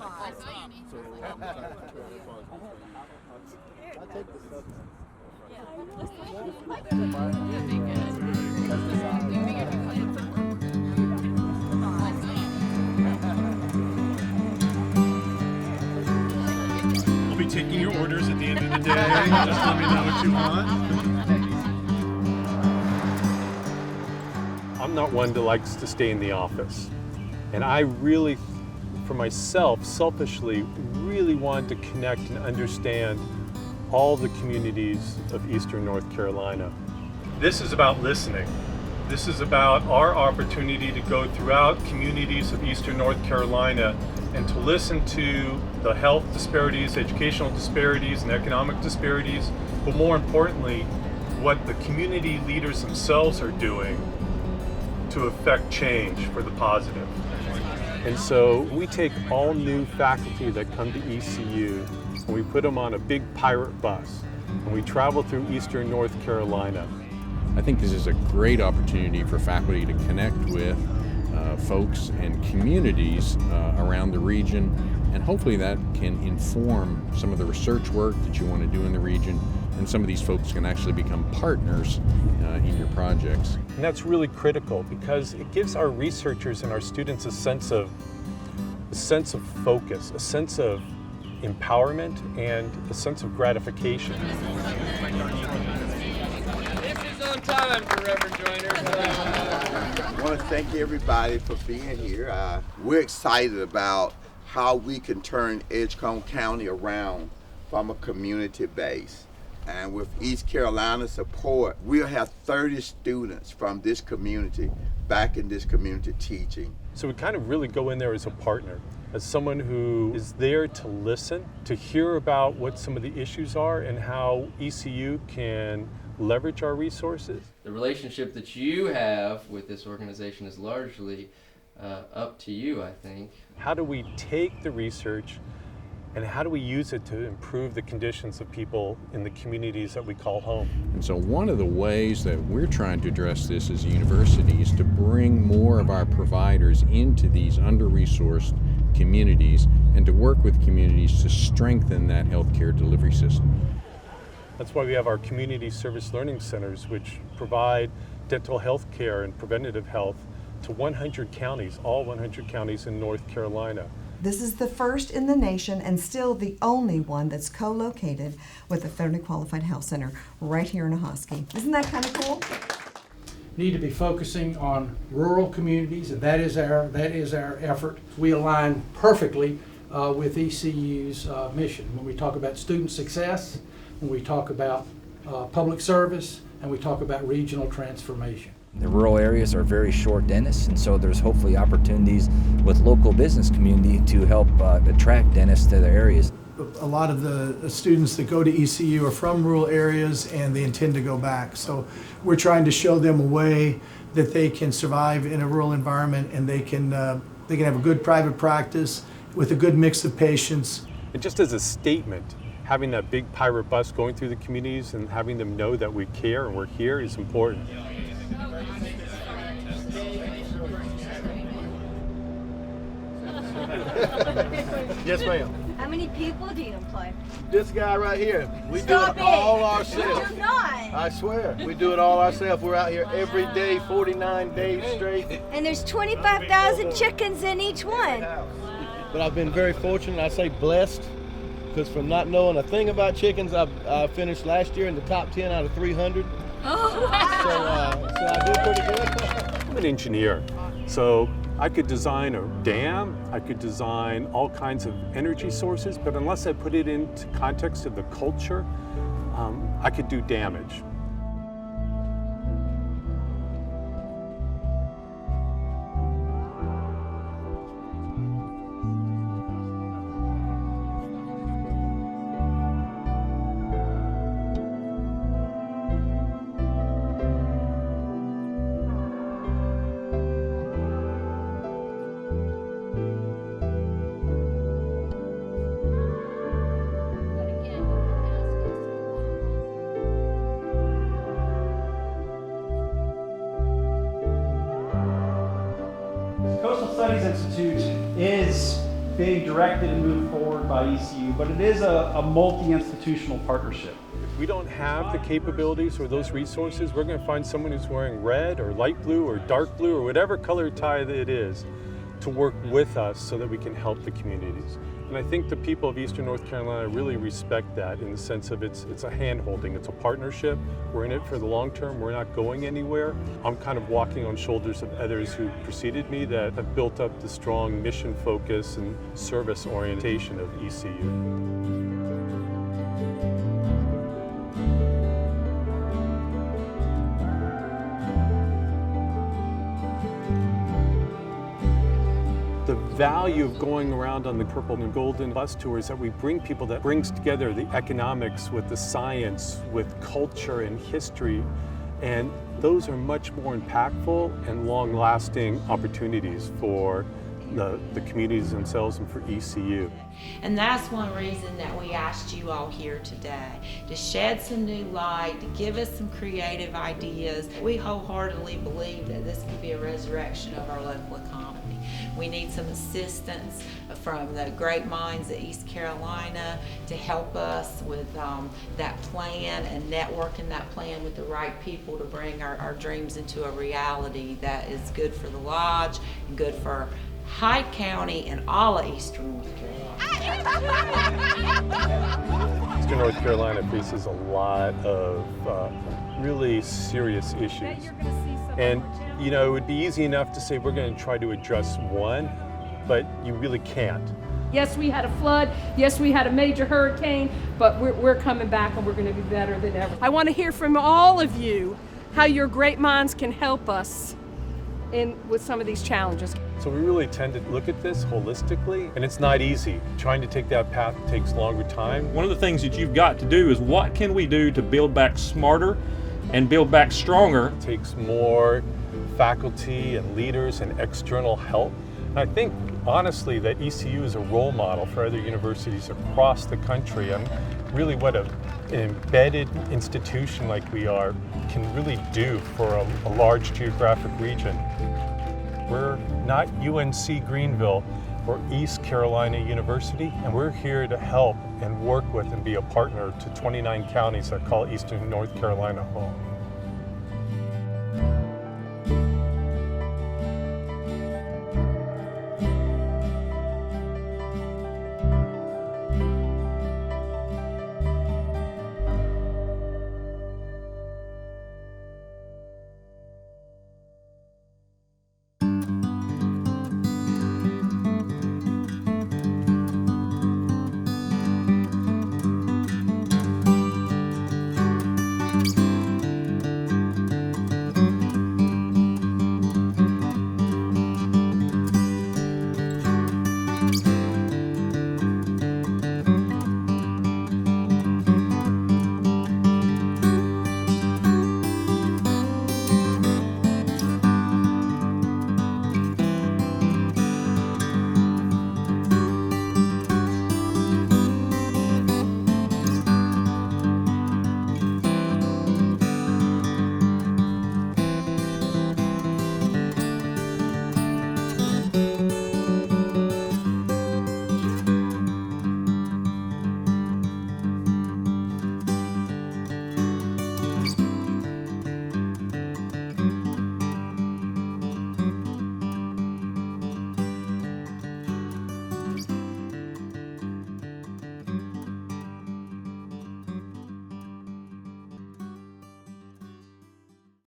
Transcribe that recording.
I'll be taking your orders at the end of the day. Just let me know what you want. I'm not one that likes to stay in the office. And I really, for myself, selfishly, really wanted to connect and understand all the communities of Eastern North Carolina. This is about listening. This is about our opportunity to go throughout communities of Eastern North Carolina and to listen to the health disparities, educational disparities, and economic disparities, but more importantly, what the community leaders themselves are doing to affect change for the positive. And so we take all new faculty that come to ECU and we put them on a big pirate bus and we travel through Eastern North Carolina. I think this is a great opportunity for faculty to connect with folks and communities around the region, and hopefully that can inform some of the research work that you want to do in the region, and some of these folks can actually become partners in your projects. And that's really critical because it gives our researchers and our students a sense of focus, a sense of empowerment, and a sense of gratification. On time for Reverend Joyner. I want to thank everybody for being here. We're excited about how we can turn Edgecombe County around from a community base. And with East Carolina support, we'll have 30 students from this community back in this community teaching. So we kind of really go in there as a partner, as someone who is there to listen, to hear about what some of the issues are and how ECU can leverage our resources. The relationship that you have with this organization is largely up to you, I think. How do we take the research and how do we use it to improve the conditions of people in the communities that we call home? And so one of the ways that we're trying to address this as a university is to bring more of our providers into these under-resourced communities and to work with communities to strengthen that healthcare delivery system. That's why we have our community service learning centers, which provide dental health care and preventative health to 100 counties, all 100 counties in North Carolina. This is the first in the nation and still the only one that's co-located with a federally qualified health center right here in Ahoskie. Isn't that kind of cool? Need to be focusing on rural communities, and that is our effort. We align perfectly with ECU's mission when we talk about student success, when we talk about public service, and we talk about regional transformation. The rural areas are very short dentists, and so there's hopefully opportunities with local business community to help attract dentists to their areas. A lot of the students that go to ECU are from rural areas and they intend to go back. So we're trying to show them a way that they can survive in a rural environment and they can have a good private practice with a good mix of patients. And just as a statement, having that big pirate bus going through the communities and having them know that we care and we're here is important. Yes, ma'am. How many people do you employ? This guy right here. We Stop do it all You ourselves. do not. I swear, we do it all ourselves. We're out here every day, 49 days straight. And there's 25,000 chickens in each one. But I've been very fortunate, I say blessed, because from not knowing a thing about chickens, I finished last year in the top 10 out of 300. Oh, wow. So I did pretty good. I'm an engineer, so I could design a dam, I could design all kinds of energy sources, but unless I put it into context of the culture, I could do damage. Coastal Studies Institute is being directed and moved forward by ECU, but it is a multi-institutional partnership. If we don't have the capabilities or those resources, we're going to find someone who's wearing red or light blue or dark blue or whatever color tie it is to work with us so that we can help the communities. And I think the people of Eastern North Carolina really respect that in the sense of it's a hand-holding, it's a partnership. We're in it for the long term, we're not going anywhere. I'm kind of walking on shoulders of others who preceded me that have built up the strong mission focus and service orientation of ECU. The value of going around on the purple and golden bus tours that we bring people that brings together the economics with the science, with culture and history, and those are much more impactful and long-lasting opportunities for the communities themselves and for ECU. And that's one reason that we asked you all here today, to shed some new light, to give us some creative ideas. We wholeheartedly believe that this could be a resurrection of our local economy. We need some assistance from the great minds of East Carolina to help us with that plan and networking that plan with the right people to bring our dreams into a reality that is good for the Lodge and good for Hyde County and all of Eastern North Carolina. Eastern North Carolina faces a lot of really serious issues. And you know, it would be easy enough to say we're going to try to address one, but you really can't. Yes, we had a flood. Yes, we had a major hurricane, but we're coming back and we're going to be better than ever. I want to hear from all of you how your great minds can help us with some of these challenges. So we really tend to look at this holistically, and it's not easy. Trying to take that path takes longer time. One of the things that you've got to do is what can we do to build back smarter and build back stronger? It takes more faculty and leaders and external help. And I think honestly that ECU is a role model for other universities across the country. And really what an embedded institution like we are can really do for a large geographic region. We're not UNC Greenville, we're East Carolina University, and we're here to help and work with and be a partner to 29 counties that call Eastern North Carolina home.